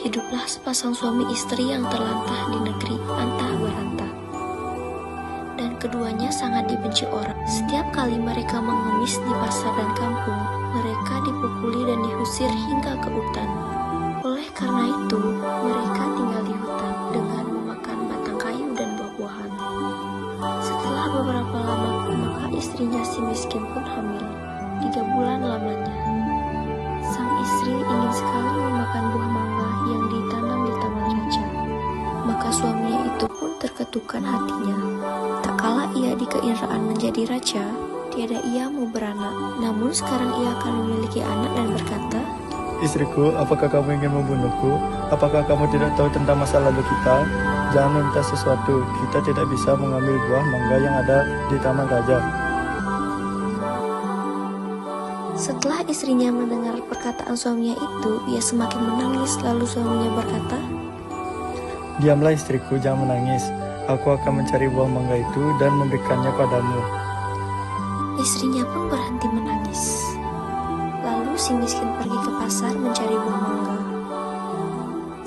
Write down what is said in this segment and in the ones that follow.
Hiduplah sepasang suami istri yang terlantah di negeri antah berantah. Dan keduanya sangat dibenci orang. Setiap kali mereka mengemis di pasar dan kampung, mereka dipukuli dan diusir hingga ke hutan. Oleh karena itu, mereka tinggal di hutan dengan memakan batang kayu dan buah-buahan. Setelah beberapa lama, maka istrinya si miskin pun hamil. 3 bulan lamanya. Sang istri ingin sekali memakan buah mangga yang ditanam di taman raja. Maka suaminya itu pun terketukkan hatinya. Tak kala ia dikeiraan menjadi raja, tiada ia mau beranak. Namun sekarang ia akan memiliki anak dan berkata, "Istriku, apakah kamu ingin membunuhku? Apakah kamu tidak tahu tentang masa lalu kita? Jangan meminta sesuatu, kita tidak bisa mengambil buah mangga yang ada di taman raja." Setelah istrinya mendengar perkataan suaminya itu, ia semakin menangis. Lalu suaminya berkata, "Diamlah istriku, jangan menangis. Aku akan mencari buah mangga itu dan memberikannya padamu." Istrinya pun berhenti menangis. Lalu si miskin pergi ke pasar mencari buah mangga.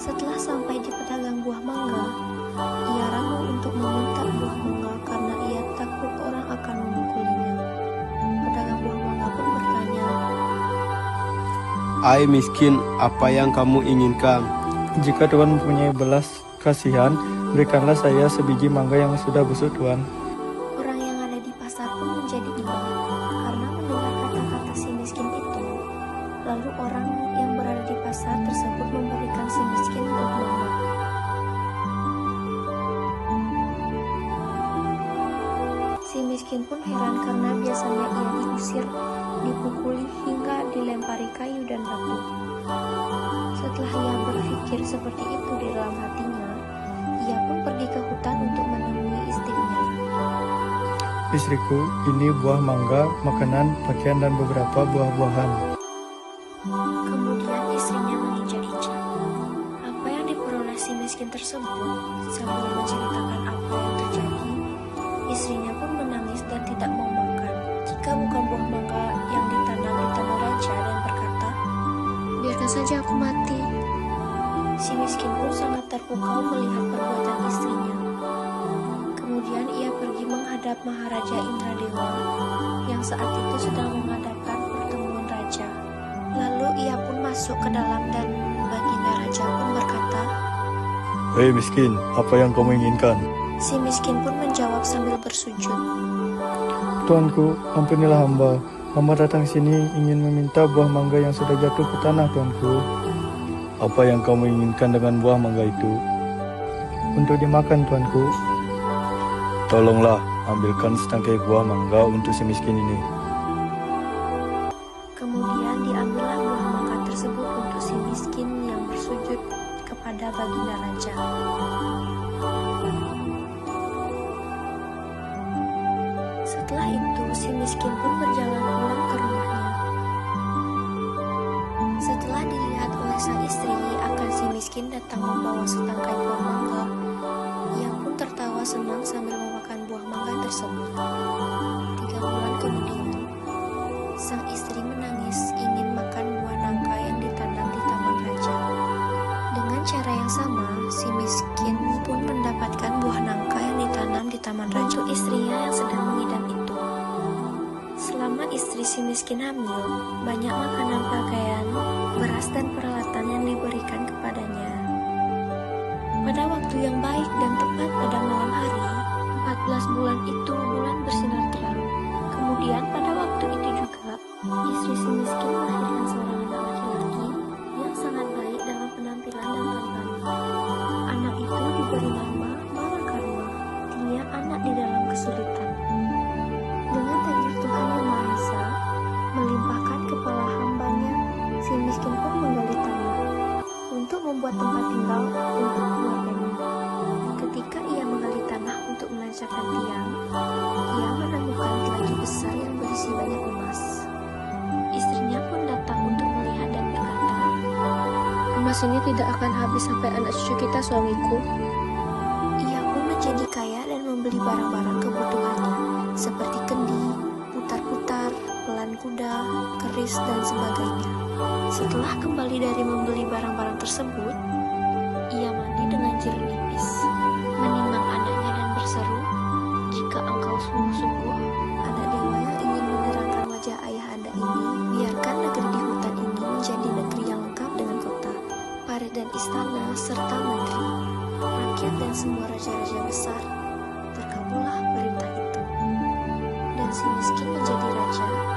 Setelah sampai di pedagang buah mangga, ia ragu untuk meminta buah mangga karena ia takut orang akan memukulinya. Pedagang buah mangga pun bertanya, "Hai miskin, apa yang kamu inginkan?" "Jika Tuhan mempunyai belas kasihan, berikanlah saya sebiji mangga yang sudah busuk, Tuhan." Orang yang ada di pasar pun menjadi iba karena mendengar kata-kata si miskin itu. Lalu orang yang berada di pasar tersebut memberikan si miskin buah mangga. Si miskin pun heran karena biasanya ia diusir, dipukuli hingga dilempari kayu dan batu. Setelah ia berpikir seperti itu di dalam hatinya, ia pun pergi ke hutan untuk menemui istrinya. "Istriku, ini buah mangga, makanan, pakaian, dan beberapa buah-buahan." Kemudian istrinya menginjak-injak apa yang diperoleh si miskin tersebut. Sambil menceritakan apa yang terjadi, istrinya pun menangis dan tidak mau makan jika bukan buah mangga yang ditanam di taman raja, dan berkata, "Biarkan saja aku mati." Si miskin pun sangat terpukau melihat perbuatan istrinya. Kemudian ia pergi menghadap Maharaja Indradewa yang saat itu sedang mengadakan pertemuan raja. Lalu ia pun masuk ke dalam dan baginda raja pun berkata, "Hei miskin, apa yang kamu inginkan?" Si miskin pun menjawab sambil bersujud, "Tuanku, ampunilah hamba. Hamba datang sini ingin meminta buah mangga yang sudah jatuh ke tanah, Tuanku." "Apa yang kamu inginkan dengan buah mangga itu?" "Untuk dimakan, Tuanku." "Tolonglah, ambilkan setangkai buah mangga untuk si miskin ini." Kemudian diambillah buah mangga tersebut untuk si miskin yang bersujud kepada baginda raja. Setelah itu, si miskin pun berjalan pulang ke rumahnya. Setelah dilihat oleh sang istri akan si miskin datang membawa setangkai buah mangga, ia pun tertawa senang sambil memakan buah mangga tersebut. 3 bulan kemudian, sang istri menangis ingin makan buah nangka yang ditanam di taman raja. Dengan cara yang sama, si miskin pun mendapatkan buah nangka yang ditanam di taman raja. Istrinya yang sedang mengidam itu. Selama istri si miskin hamil, banyak makanan, pakaian, beras, dan peralatan yang diberikan kepadanya. Pada waktu yang baik dan tepat pada malam hari, 14 bulan itu bulan bersinar terang. Kemudian pada waktu itu juga, istri si miskin melahirkan seorang anak laki-laki yang sangat baik dalam penampilan dan tampilan. Anak itu diberi nama Malakarma, artinya anak di dalam kesulitan. Dengan takdir Tuhan Yang Maha Esa, melimpahkan kepala hambanya, si miskin pun menggali tanah untuk membuat tempat tinggal untuk keluarganya. Ketika ia menggali tanah untuk menancapkan tiang, ia menemukan telaga besar yang berisi banyak emas. Istrinya pun datang untuk melihat dan berkata, "Emas ini tidak akan habis sampai anak cucu kita, suamiku." Ia pun menjadi kaya dan membeli barang-barang kebutuhannya, seperti kendi, putar-putar, pelan kuda, keris, dan sebagainya. Setelah kembali dari membeli barang-barang tersebut, dan istana serta menteri, rakyat dan semua raja-raja besar. Terkabullah perintah itu. Dan si miskin menjadi raja